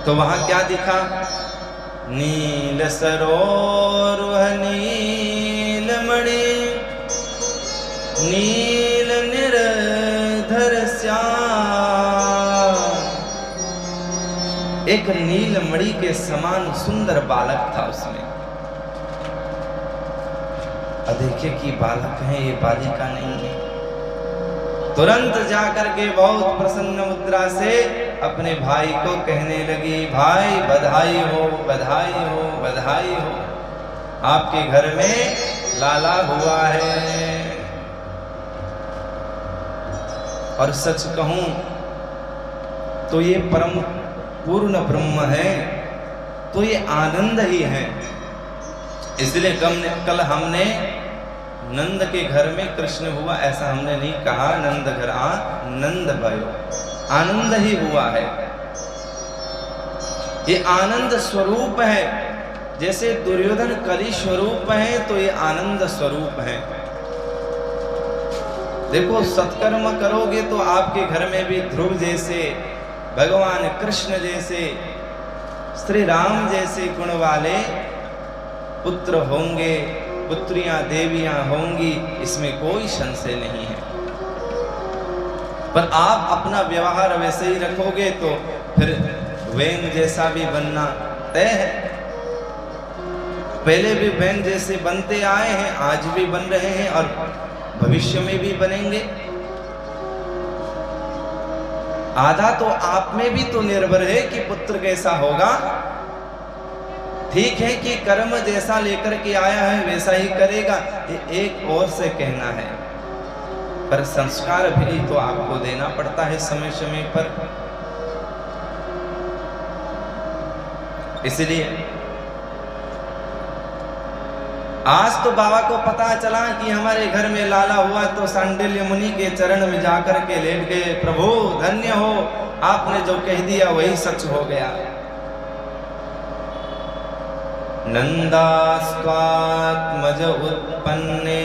तो वहां क्या दिखा? नील सरोरुह नीलमणि नील निर्धर श्याम। एक नीलमणि के समान सुंदर बालक था उसमें। देखिए कि बालक है, ये बालिका नहीं है। तुरंत जाकर के बहुत प्रसन्न मुद्रा से अपने भाई को कहने लगी, भाई बधाई हो, बधाई हो, बधाई हो, आपके घर में लाला हुआ है। और सच कहूं तो ये परम पूर्ण ब्रह्म है, तो ये आनंद ही है। इसलिए कल हमने नंद के घर में कृष्ण हुआ ऐसा हमने नहीं कहा, नंद घर नंद भयो, आनंद ही हुआ है। ये आनंद स्वरूप है। जैसे दुर्योधन कली स्वरूप है तो ये आनंद स्वरूप है। देखो सत्कर्म करोगे तो आपके घर में भी ध्रुव जैसे, भगवान कृष्ण जैसे, श्री राम जैसे गुण वाले पुत्र होंगे, पुत्रियां देवियां होंगी, इसमें कोई संशय नहीं है। पर आप अपना व्यवहार वैसे ही रखोगे तो फिर वेन जैसा भी बनना तय है। पहले भी वेन जैसे बनते आए हैं, आज भी बन रहे हैं और भविष्य में भी बनेंगे। आधा तो आप में भी तो निर्भर है कि पुत्र कैसा होगा। ठीक है कि कर्म जैसा लेकर के आया है वैसा ही करेगा, ये एक और से कहना है, पर संस्कार भी तो आपको देना पड़ता है समय समय पर। इसलिए आज तो बाबा को पता चला कि हमारे घर में लाला हुआ तो सांडिल्य मुनि के चरण में जाकर के लेट गए, प्रभु धन्य हो, आपने जो कह दिया वही सच हो गया। नंदास्त्वात्मज उत्पन्ने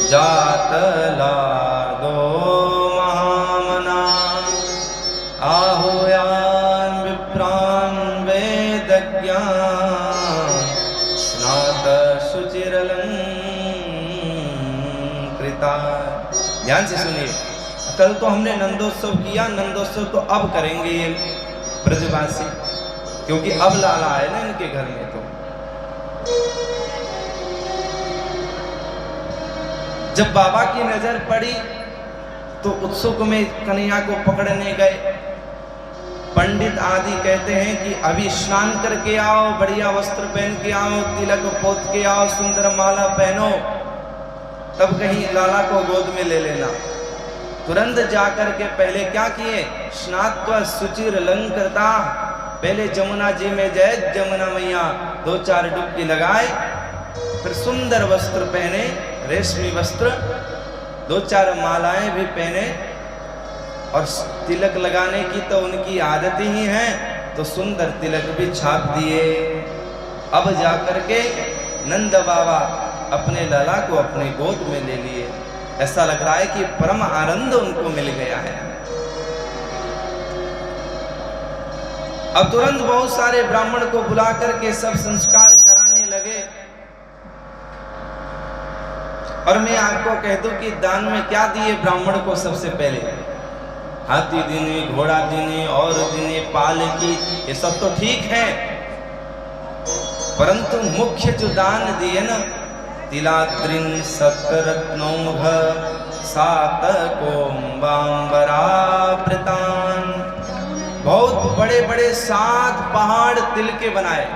जात लादो महामना आहुयान विप्रान वेदज्ञान स्नात शुचिरलंकृता। ध्यान से सुनिए, कल तो हमने नंदोत्सव किया, नंदोत्सव तो अब करेंगे ये ब्रजवासी, क्योंकि अब लाला आए ना इनके घर में। तो जब बाबा की नजर पड़ी तो उत्सुक में कन्हैया को पकड़ने गए। पंडित आदि कहते हैं कि अभी स्नान करके आओ, बढ़िया वस्त्र पहन के आओ, तिलक पोत के आओ, सुंदर माला पहनो, तब कहीं लाला को गोद में ले लेना। तुरंत जाकर के पहले क्या किए? स्नात्वा शुचिर लंकृता, पहले जमुना जी में जय जमुना मैया 2-4 डुबकी लगाए, फिर सुंदर वस्त्र पहने, रेशमी वस्त्र, 2-4 मालाएं भी पहने, और तिलक लगाने की तो उनकी आदत ही है, तो सुंदर तिलक भी छाप दिए। अब जाकर के नंद बाबा अपने लाला को अपने गोद में ले लिए। ऐसा लग रहा है कि परम आनंद उनको मिल गया है। अब तुरंत बहुत सारे ब्राह्मण को बुला करके सब संस्कार कराने लगे। और मैं आपको कह दूं कि दान में क्या दिए ब्राह्मण को? सबसे पहले हाथी देने, घोड़ा देने, और देने, पालकी, ये सब तो ठीक है, परंतु मुख्य जो दान दिए ना, तिलाद्रिन सतरत्नौघ सातकोम्बाम्बरावृतान, बहुत बड़े बड़े 7 पहाड़ तिल के बनाए।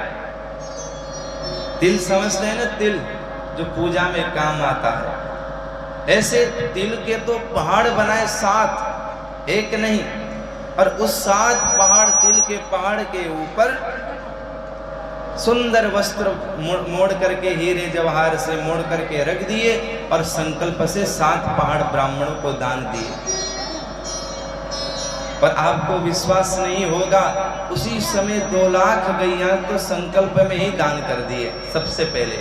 तिल समझते हैं ना, तिल जो पूजा में काम आता है, ऐसे तिल के तो पहाड़ बनाए 7, एक नहीं। और उस 7 पहाड़, तिल के पहाड़ के ऊपर सुंदर वस्त्र मोड़ करके, हीरे जवाहर से मोड़ करके रख दिए, और संकल्प से 7 पहाड़ ब्राह्मणों को दान दिए। पर आपको विश्वास नहीं होगा, उसी समय 2 लाख गैया तो संकल्प में ही दान कर दिए सबसे पहले।